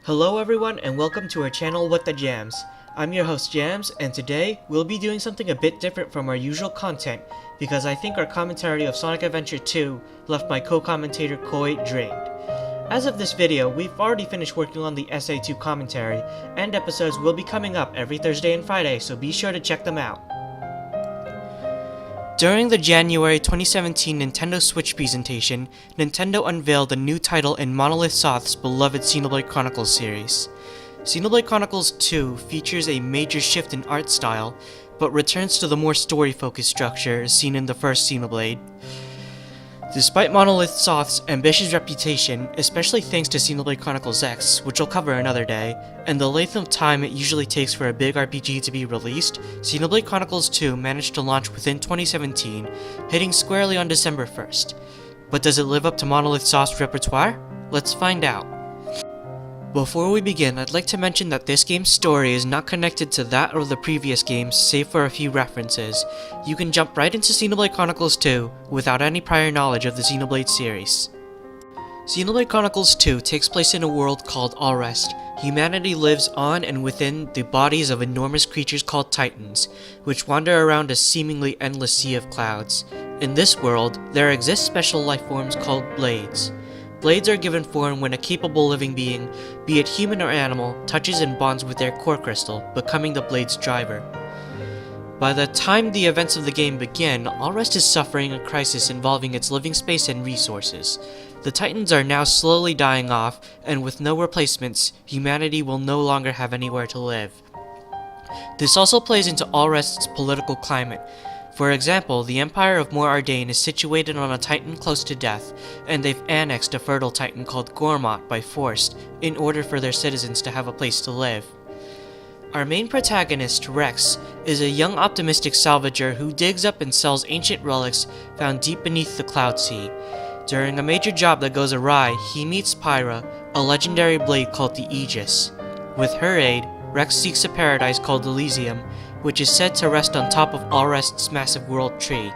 Hello everyone and welcome to our channel What the Jams. I'm your host Jams, and today we'll be doing something a bit different from our usual content because I think our commentary of Sonic Adventure 2 left my co-commentator Koi drained. As of this video, we've already finished working on the SA2 commentary, and episodes will be coming up every Thursday and Friday, so be sure to check them out. During the January 2017 Nintendo Switch presentation, Nintendo unveiled a new title in Monolith Soft's beloved Xenoblade Chronicles series. Xenoblade Chronicles 2 features a major shift in art style, but returns to the more story-focused structure seen in the first Xenoblade. Despite Monolith Soft's ambitious reputation, especially thanks to Xenoblade Chronicles X, which we'll cover another day, and the length of time it usually takes for a big RPG to be released, Xenoblade Chronicles 2 managed to launch within 2017, hitting squarely on December 1st. But does it live up to Monolith Soft's repertoire? Let's find out. Before we begin, I'd like to mention that this game's story is not connected to that of the previous games, save for a few references. You can jump right into Xenoblade Chronicles 2 without any prior knowledge of the Xenoblade series. Xenoblade Chronicles 2 takes place in a world called Alrest. Humanity lives on and within the bodies of enormous creatures called Titans, which wander around a seemingly endless sea of clouds. In this world, there exist special life forms called Blades. Blades are given form when a capable living being, be it human or animal, touches and bonds with their core crystal, becoming the Blade's driver. By the time the events of the game begin, Alrest is suffering a crisis involving its living space and resources. The Titans are now slowly dying off, and with no replacements, humanity will no longer have anywhere to live. This also plays into Alrest's political climate. For example, the Empire of Ardain is situated on a Titan close to death, and they've annexed a fertile Titan called Gormott by force in order for their citizens to have a place to live. Our main protagonist, Rex, is a young optimistic salvager who digs up and sells ancient relics found deep beneath the Cloud Sea. During a major job that goes awry, he meets Pyra, a legendary blade called the Aegis. With her aid, Rex seeks a paradise called Elysium, which is said to rest on top of Alrest's massive world tree.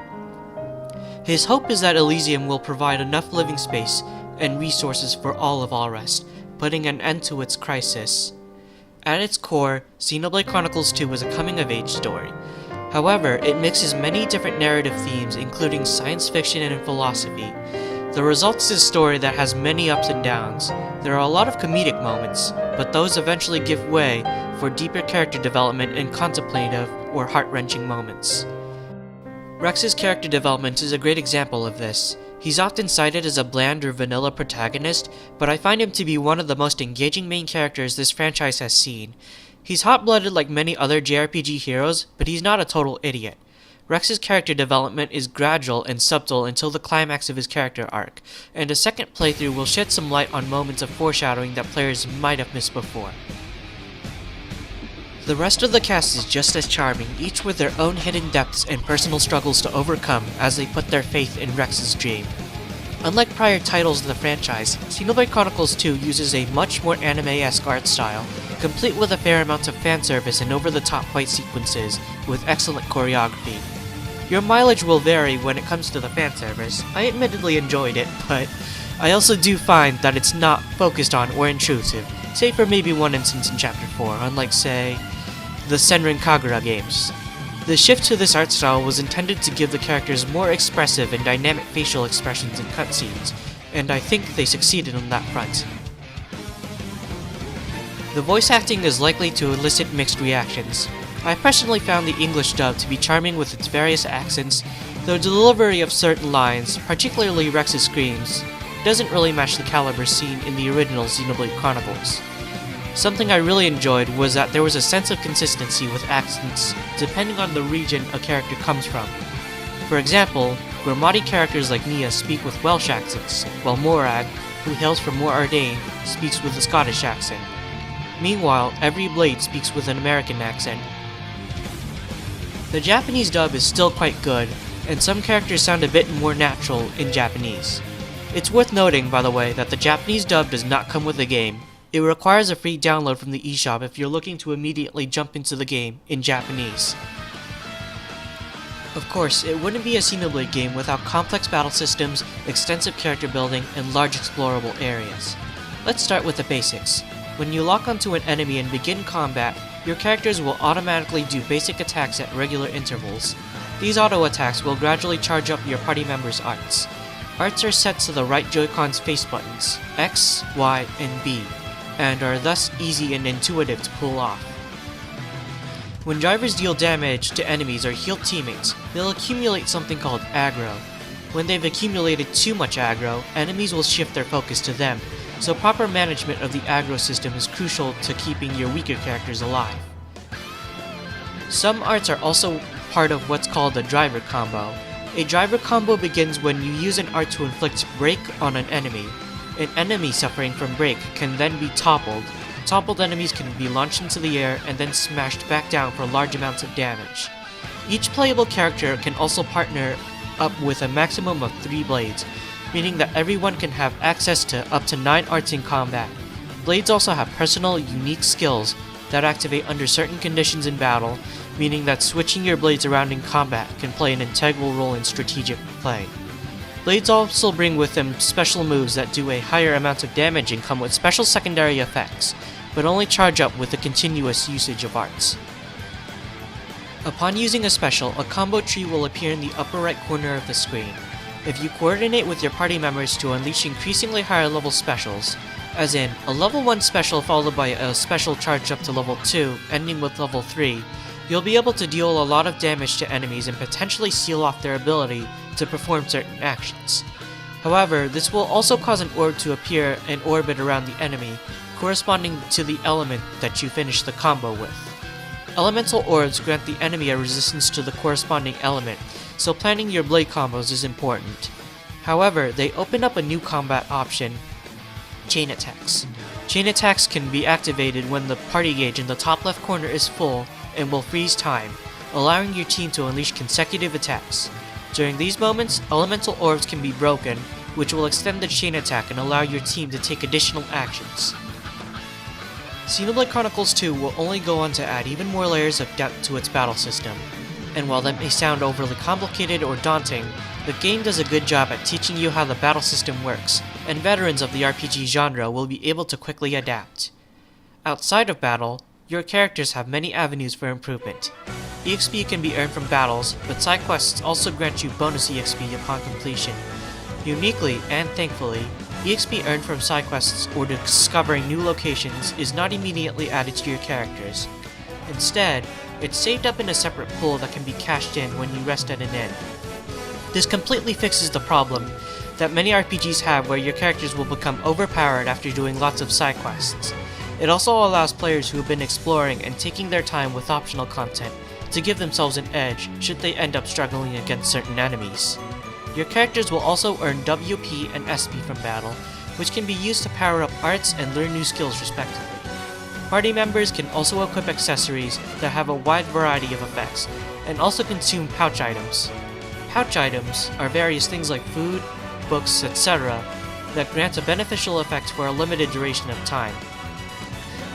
His hope is that Elysium will provide enough living space and resources for all of Alrest, putting an end to its crisis. At its core, Xenoblade Chronicles 2 is a coming-of-age story. However, it mixes many different narrative themes, including science fiction and philosophy. The result is a story that has many ups and downs. There are a lot of comedic moments, but those eventually give way for deeper character development and contemplative or heart-wrenching moments. Rex's character development is a great example of this. He's often cited as a bland or vanilla protagonist, but I find him to be one of the most engaging main characters this franchise has seen. He's hot-blooded like many other JRPG heroes, but he's not a total idiot. Rex's character development is gradual and subtle until the climax of his character arc, and a second playthrough will shed some light on moments of foreshadowing that players might have missed before. The rest of the cast is just as charming, each with their own hidden depths and personal struggles to overcome as they put their faith in Rex's dream. Unlike prior titles of the franchise, Xenoblade Chronicles 2 uses a much more anime-esque art style, complete with a fair amount of fanservice and over-the-top fight sequences with excellent choreography. Your mileage will vary when it comes to the fanservice. I admittedly enjoyed it, but I also do find that it's not focused on or intrusive, save for maybe one instance in Chapter 4, unlike, say, the Senran Kagura games. The shift to this art style was intended to give the characters more expressive and dynamic facial expressions in cutscenes, and I think they succeeded on that front. The voice acting is likely to elicit mixed reactions. I personally found the English dub to be charming with its various accents, though the delivery of certain lines, particularly Rex's screams, doesn't really match the caliber seen in the original Xenoblade Chronicles. Something I really enjoyed was that there was a sense of consistency with accents depending on the region a character comes from. For example, Gormatti characters like Nia speak with Welsh accents, while Morag, who hails from Ardain, speaks with a Scottish accent. Meanwhile, every Blade speaks with an American accent. The Japanese dub is still quite good, and some characters sound a bit more natural in Japanese. It's worth noting, by the way, that the Japanese dub does not come with the game. It requires a free download from the eShop if you're looking to immediately jump into the game in Japanese. Of course, it wouldn't be a Xenoblade game without complex battle systems, extensive character building, and large explorable areas. Let's start with the basics. When you lock onto an enemy and begin combat, your characters will automatically do basic attacks at regular intervals. These auto attacks will gradually charge up your party members' arts. Arts are set to the right Joy-Con's face buttons, X, Y, and B, and are thus easy and intuitive to pull off. When drivers deal damage to enemies or heal teammates, they'll accumulate something called aggro. When they've accumulated too much aggro, enemies will shift their focus to them, so proper management of the aggro system is crucial to keeping your weaker characters alive. Some arts are also part of what's called a driver combo. A driver combo begins when you use an art to inflict break on an enemy. An enemy suffering from break can then be toppled. Toppled enemies can be launched into the air and then smashed back down for large amounts of damage. Each playable character can also partner up with a maximum of 3 blades, meaning that everyone can have access to up to 9 arts in combat. Blades also have personal, unique skills that activate under certain conditions in battle, meaning that switching your blades around in combat can play an integral role in strategic play. Blades also bring with them special moves that do a higher amount of damage and come with special secondary effects, but only charge up with the continuous usage of arts. Upon using a special, a combo tree will appear in the upper right corner of the screen. If you coordinate with your party members to unleash increasingly higher level specials, as in a level 1 special followed by a special charge up to level 2, ending with level 3, you'll be able to deal a lot of damage to enemies and potentially seal off their ability to perform certain actions. However, this will also cause an orb to appear in orbit around the enemy, corresponding to the element that you finish the combo with. Elemental orbs grant the enemy a resistance to the corresponding element, so planning your blade combos is important. However, they open up a new combat option, chain attacks. Chain attacks can be activated when the party gauge in the top left corner is full and will freeze time, allowing your team to unleash consecutive attacks. During these moments, elemental orbs can be broken, which will extend the chain attack and allow your team to take additional actions. Xenoblade Chronicles 2 will only go on to add even more layers of depth to its battle system, and while that may sound overly complicated or daunting, the game does a good job at teaching you how the battle system works, and veterans of the RPG genre will be able to quickly adapt. Outside of battle, your characters have many avenues for improvement. EXP can be earned from battles, but side quests also grant you bonus EXP upon completion. Uniquely, and thankfully, EXP earned from side quests or discovering new locations is not immediately added to your characters. Instead, it's saved up in a separate pool that can be cashed in when you rest at an inn. This completely fixes the problem that many RPGs have where your characters will become overpowered after doing lots of side quests. It also allows players who have been exploring and taking their time with optional content to give themselves an edge should they end up struggling against certain enemies. Your characters will also earn WP and SP from battle, which can be used to power up arts and learn new skills respectively. Party members can also equip accessories that have a wide variety of effects, and also consume pouch items. Pouch items are various things like food, books, etc. that grant a beneficial effect for a limited duration of time.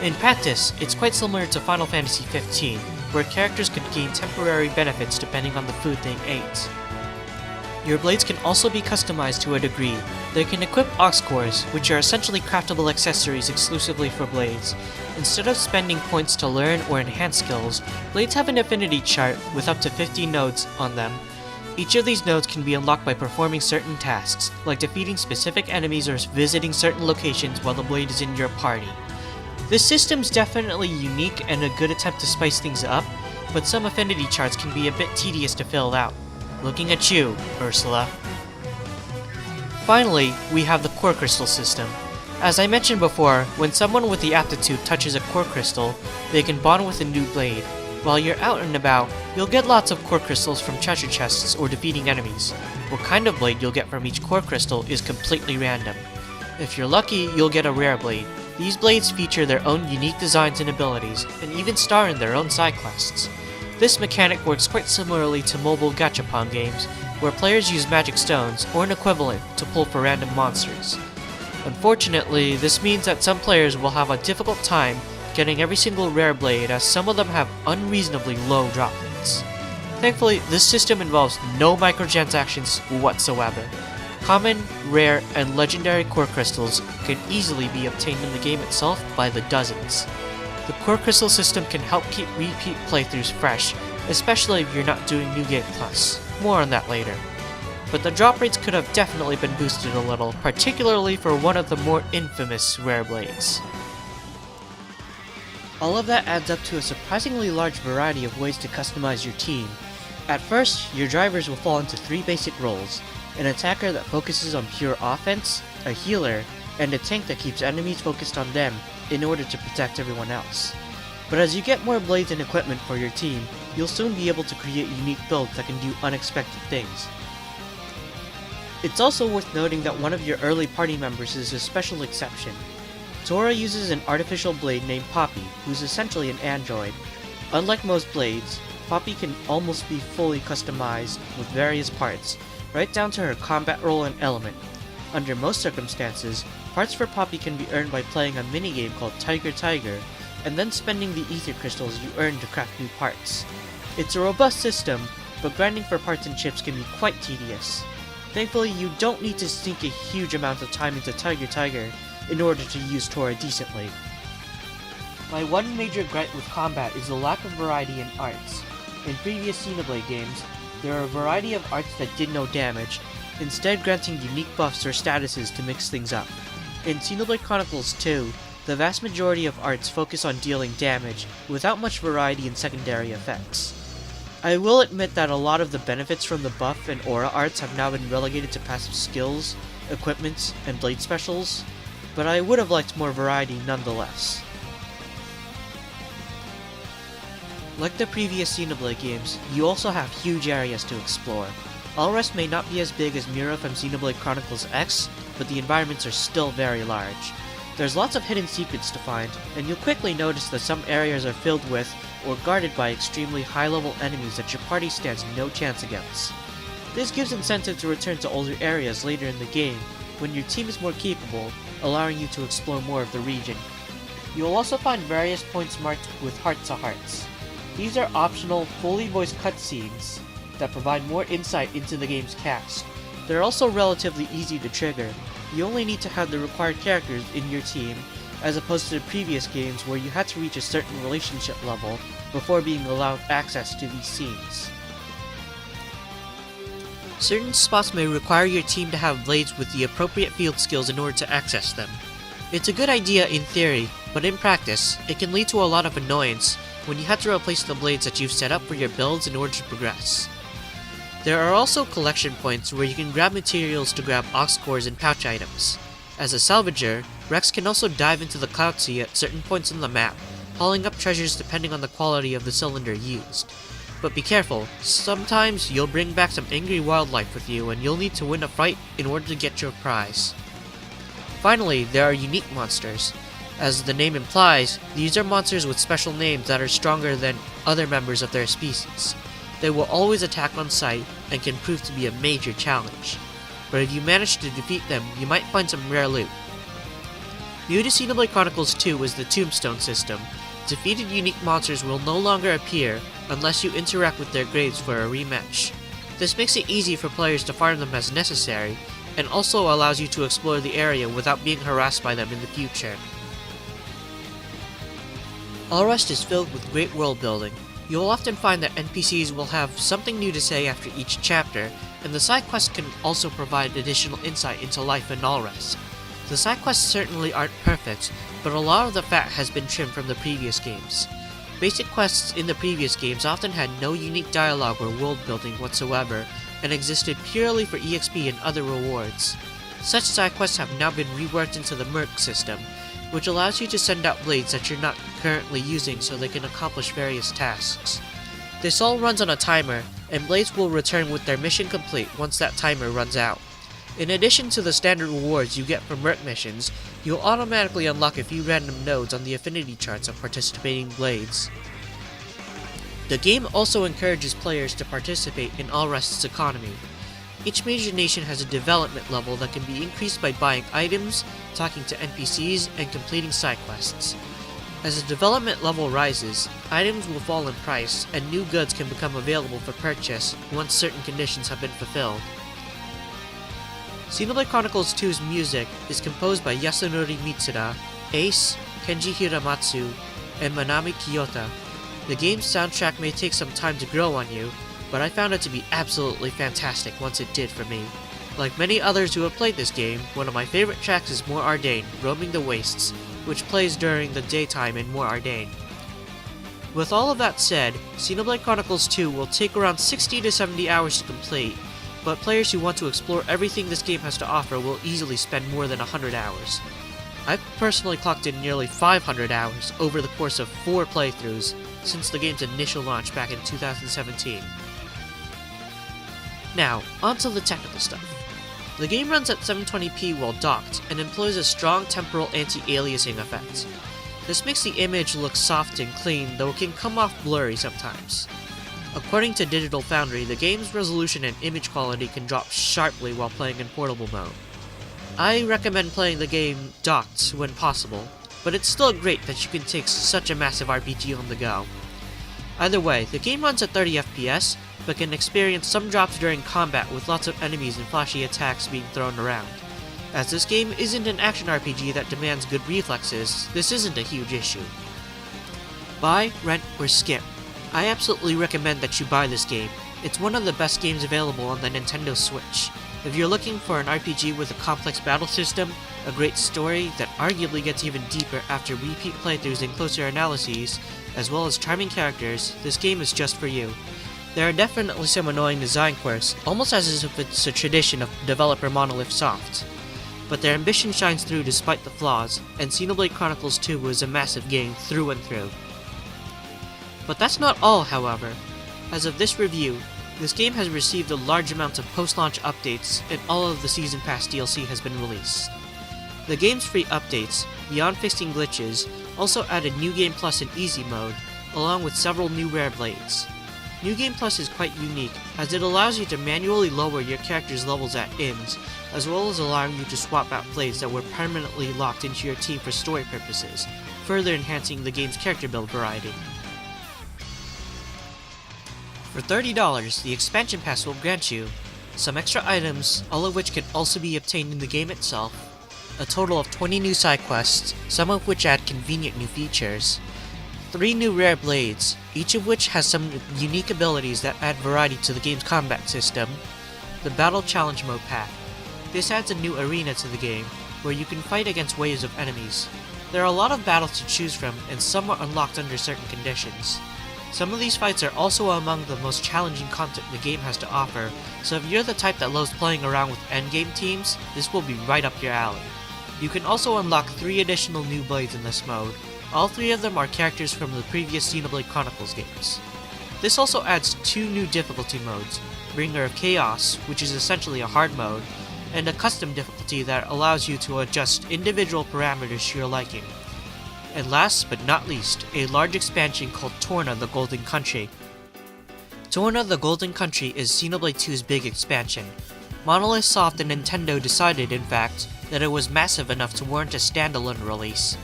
In practice, it's quite similar to Final Fantasy XV, where characters could gain temporary benefits depending on the food they ate. Your blades can also be customized to a degree. They can equip aux cores, which are essentially craftable accessories exclusively for blades. Instead of spending points to learn or enhance skills, blades have an affinity chart with up to 50 nodes on them. Each of these nodes can be unlocked by performing certain tasks, like defeating specific enemies or visiting certain locations while the blade is in your party. This system's definitely unique and a good attempt to spice things up, but some affinity charts can be a bit tedious to fill out. Looking at you, Ursula. Finally, we have the core crystal system. As I mentioned before, when someone with the aptitude touches a core crystal, they can bond with a new blade. While you're out and about, you'll get lots of core crystals from treasure chests or defeating enemies. What kind of blade you'll get from each core crystal is completely random. If you're lucky, you'll get a rare blade. These blades feature their own unique designs and abilities, and even star in their own side quests. This mechanic works quite similarly to mobile gachapon games, where players use magic stones or an equivalent to pull for random monsters. Unfortunately, this means that some players will have a difficult time getting every single rare blade, as some of them have unreasonably low drop rates. Thankfully, this system involves no microtransactions whatsoever. Common, rare, and legendary core crystals can easily be obtained in the game itself by the dozens. The core crystal system can help keep repeat playthroughs fresh, especially if you're not doing New Game Plus. More on that later. But the drop rates could have definitely been boosted a little, particularly for one of the more infamous rare blades. All of that adds up to a surprisingly large variety of ways to customize your team. At first, your drivers will fall into 3 basic roles: an attacker that focuses on pure offense, a healer, and a tank that keeps enemies focused on them in order to protect everyone else. But as you get more blades and equipment for your team, you'll soon be able to create unique builds that can do unexpected things. It's also worth noting that one of your early party members is a special exception. Torna uses an artificial blade named Poppy, who's essentially an android. Unlike most blades, Poppy can almost be fully customized with various parts, right down to her combat role and element. Under most circumstances, parts for Poppy can be earned by playing a minigame called Tiger Tiger, and then spending the ether crystals you earn to craft new parts. It's a robust system, but grinding for parts and chips can be quite tedious. Thankfully, you don't need to sink a huge amount of time into Tiger Tiger in order to use Torna decently. My one major gripe with combat is the lack of variety in arts. In previous Xenoblade games, there are a variety of arts that did no damage, instead granting unique buffs or statuses to mix things up. In Xenoblade Chronicles 2, the vast majority of arts focus on dealing damage, without much variety in secondary effects. I will admit that a lot of the benefits from the buff and aura arts have now been relegated to passive skills, equipments, and blade specials, but I would have liked more variety nonetheless. Like the previous Xenoblade games, you also have huge areas to explore. Alrest may not be as big as Mira from Xenoblade Chronicles X, but the environments are still very large. There's lots of hidden secrets to find, and you'll quickly notice that some areas are filled with, or guarded by extremely high-level enemies that your party stands no chance against. This gives incentive to return to older areas later in the game, when your team is more capable, allowing you to explore more of the region. You will also find various points marked with hearts to hearts. These are optional, fully voiced cutscenes that provide more insight into the game's cast. They're also relatively easy to trigger. You only need to have the required characters in your team, as opposed to the previous games where you had to reach a certain relationship level before being allowed access to these scenes. Certain spots may require your team to have blades with the appropriate field skills in order to access them. It's a good idea in theory, but in practice, it can lead to a lot of annoyance when you have to replace the blades that you've set up for your builds in order to progress. There are also collection points where you can grab materials to grab ox cores and pouch items. As a salvager, Rex can also dive into the Cloud Sea at certain points on the map, hauling up treasures depending on the quality of the cylinder used. But be careful, sometimes you'll bring back some angry wildlife with you and you'll need to win a fight in order to get your prize. Finally, there are unique monsters. As the name implies, these are monsters with special names that are stronger than other members of their species. They will always attack on sight and can prove to be a major challenge. But if you manage to defeat them, you might find some rare loot. New to Xenoblade Chronicles 2 is the Tombstone system. Defeated unique monsters will no longer appear unless you interact with their graves for a rematch. This makes it easy for players to farm them as necessary, and also allows you to explore the area without being harassed by them in the future. Alrest is filled with great world building. You will often find that NPCs will have something new to say after each chapter, and the side quests can also provide additional insight into life in Alrest. The side quests certainly aren't perfect, but a lot of the fat has been trimmed from the previous games. Basic quests in the previous games often had no unique dialogue or world building whatsoever, and existed purely for EXP and other rewards. Such side quests have now been reworked into the Merc system, which allows you to send out blades that you're not currently using so they can accomplish various tasks. This all runs on a timer, and blades will return with their mission complete once that timer runs out. In addition to the standard rewards you get from Merc missions, you'll automatically unlock a few random nodes on the affinity charts of participating blades. The game also encourages players to participate in Alrest's economy. Each major nation has a development level that can be increased by buying items, talking to NPCs, and completing side quests. As the development level rises, items will fall in price, and new goods can become available for purchase once certain conditions have been fulfilled. Xenoblade Chronicles 2's music is composed by Yasunori Mitsuda, Ace, Kenji Hiramatsu, and Manami Kiyota. The game's soundtrack may take some time to grow on you, but I found it to be absolutely fantastic once it did for me. Like many others who have played this game, one of my favorite tracks is More Ardain, Roaming the Wastes, which plays during the daytime in More Ardain. With all of that said, Xenoblade Chronicles 2 will take around 60 to 70 hours to complete, but players who want to explore everything this game has to offer will easily spend more than 100 hours. I've personally clocked in nearly 500 hours over the course of 4 playthroughs since the game's initial launch back in 2017. Now, onto the technical stuff. The game runs at 720p while docked and employs a strong temporal anti-aliasing effect. This makes the image look soft and clean, though it can come off blurry sometimes. According to Digital Foundry, the game's resolution and image quality can drop sharply while playing in portable mode. I recommend playing the game docked when possible, but it's still great that you can take such a massive RPG on the go. Either way, the game runs at 30 FPS, but can experience some drops during combat with lots of enemies and flashy attacks being thrown around. As this game isn't an action RPG that demands good reflexes, this isn't a huge issue. Buy, rent, or skip. I absolutely recommend that you buy this game. It's one of the best games available on the Nintendo Switch. If you're looking for an RPG with a complex battle system, a great story that arguably gets even deeper after repeat playthroughs and closer analyses, as well as charming characters, this game is just for you. There are definitely some annoying design quirks, almost as if it's a tradition of developer Monolith Soft. But their ambition shines through despite the flaws, and Xenoblade Chronicles 2 was a massive game through and through. But that's not all, however. As of this review, this game has received a large amount of post-launch updates, and all of the Season Pass DLC has been released. The game's free updates, beyond fixing glitches, also added New Game Plus in Easy mode, along with several new rare blades. New Game Plus is quite unique, as it allows you to manually lower your character's levels at inns, as well as allowing you to swap out blades that were permanently locked into your team for story purposes, further enhancing the game's character build variety. For $30, the expansion pass will grant you some extra items, all of which can also be obtained in the game itself, a total of 20 new side quests, some of which add convenient new features, 3 new rare blades, each of which has some unique abilities that add variety to the game's combat system, the Battle Challenge Mode pack. This adds a new arena to the game, where you can fight against waves of enemies. There are a lot of battles to choose from, and some are unlocked under certain conditions. Some of these fights are also among the most challenging content the game has to offer, so if you're the type that loves playing around with endgame teams, this will be right up your alley. You can also unlock 3 additional new blades in this mode. All 3 of them are characters from the previous Xenoblade Chronicles games. This also adds 2 new difficulty modes, Bringer of Chaos, which is essentially a hard mode, and a custom difficulty that allows you to adjust individual parameters to your liking. And last but not least, a large expansion called Torna the Golden Country. Torna the Golden Country is Xenoblade 2's big expansion. Monolith Soft and Nintendo decided, in fact, that it was massive enough to warrant a standalone release.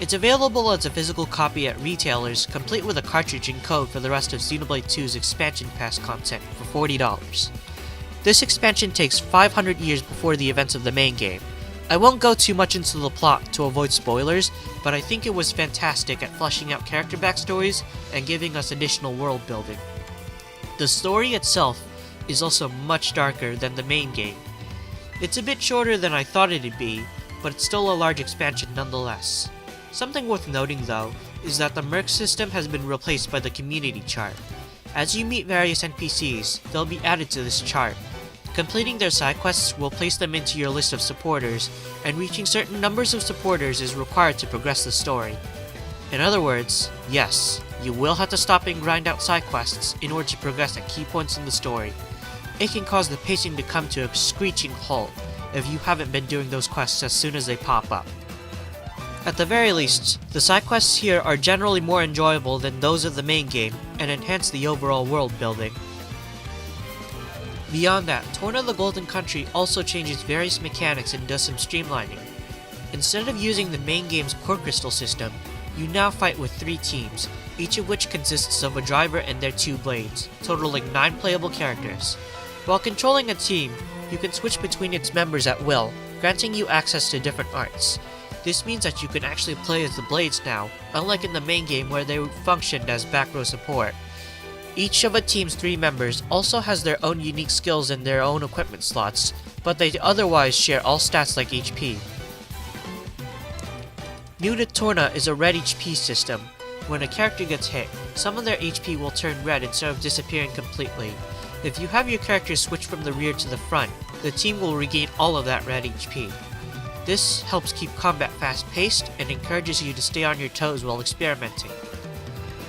It's available as a physical copy at retailers, complete with a cartridge and code for the rest of Xenoblade 2's expansion pass content for $40. This expansion takes 500 years before the events of the main game. I won't go too much into the plot to avoid spoilers, but I think it was fantastic at fleshing out character backstories and giving us additional world building. The story itself is also much darker than the main game. It's a bit shorter than I thought it'd be, but it's still a large expansion nonetheless. Something worth noting though, is that the Merc system has been replaced by the community chart. As you meet various NPCs, they'll be added to this chart. Completing their side quests will place them into your list of supporters, and reaching certain numbers of supporters is required to progress the story. In other words, yes, you will have to stop and grind out side quests in order to progress at key points in the story. It can cause the pacing to come to a screeching halt if you haven't been doing those quests as soon as they pop up. At the very least, the side quests here are generally more enjoyable than those of the main game, and enhance the overall world building. Beyond that, Torna the Golden Country also changes various mechanics and does some streamlining. Instead of using the main game's core crystal system, you now fight with 3 teams, each of which consists of a driver and their 2 blades, totaling 9 playable characters. While controlling a team, You can switch between its members at will, granting you access to different arts. This means that you can actually play as the Blades now, unlike in the main game where they functioned as back row support. Each of a team's 3 members also has their own unique skills and their own equipment slots, but they otherwise share all stats like HP. New to Torna is a red HP system. When a character gets hit, some of their HP will turn red instead of disappearing completely. If you have your character switch from the rear to the front, the team will regain all of that red HP. This helps keep combat fast-paced and encourages you to stay on your toes while experimenting.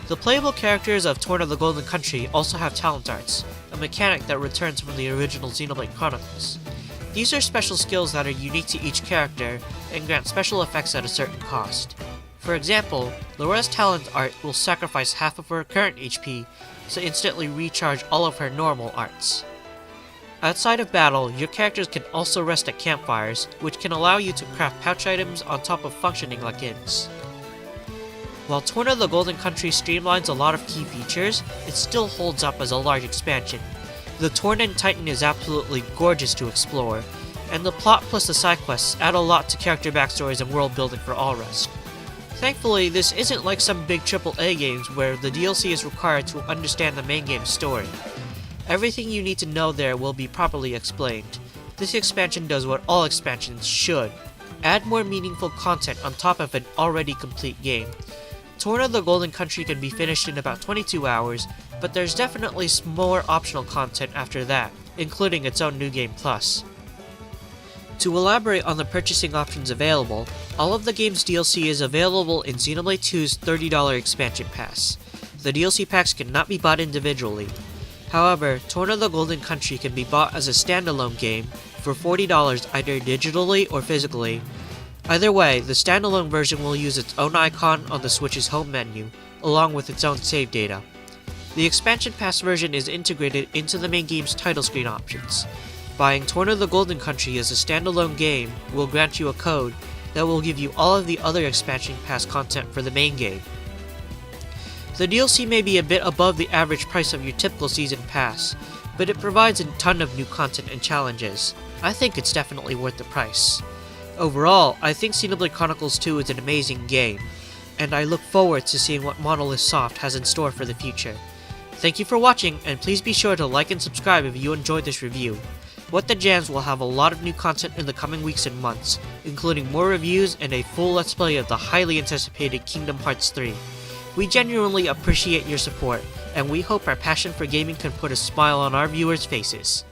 The playable characters of Torna the Golden Country also have talent arts, a mechanic that returns from the original Xenoblade Chronicles. These are special skills that are unique to each character and grant special effects at a certain cost. For example, Laura's talent art will sacrifice half of her current HP to instantly recharge all of her normal arts. Outside of battle, your characters can also rest at campfires, which can allow you to craft pouch items on top of functioning like inns. While Torna the Golden Country streamlines a lot of key features, it still holds up as a large expansion. The Tornan Titan is absolutely gorgeous to explore, and the plot plus the side quests add a lot to character backstories and world building for all rest. Thankfully, this isn't like some big AAA games where the DLC is required to understand the main game's story. Everything you need to know there will be properly explained. This expansion does what all expansions should: add more meaningful content on top of an already complete game. Torna the Golden Country can be finished in about 22 hours, but there's definitely more optional content after that, including its own New Game Plus. To elaborate on the purchasing options available, all of the game's DLC is available in Xenoblade 2's $30 expansion pass. The DLC packs cannot be bought individually. However, Torna the Golden Country can be bought as a standalone game for $40 either digitally or physically. Either way, the standalone version will use its own icon on the Switch's home menu, along with its own save data. The expansion pass version is integrated into the main game's title screen options. Buying Torna the Golden Country as a standalone game will grant you a code that will give you all of the other expansion pass content for the main game. The DLC may be a bit above the average price of your typical season pass, but it provides a ton of new content and challenges. I think it's definitely worth the price. Overall, I think Xenoblade Chronicles 2 is an amazing game, and I look forward to seeing what Monolith Soft has in store for the future. Thank you for watching, and please be sure to like and subscribe if you enjoyed this review. What the Jams will have a lot of new content in the coming weeks and months, including more reviews and a full Let's Play of the highly anticipated Kingdom Hearts 3. We genuinely appreciate your support, and we hope our passion for gaming can put a smile on our viewers' faces.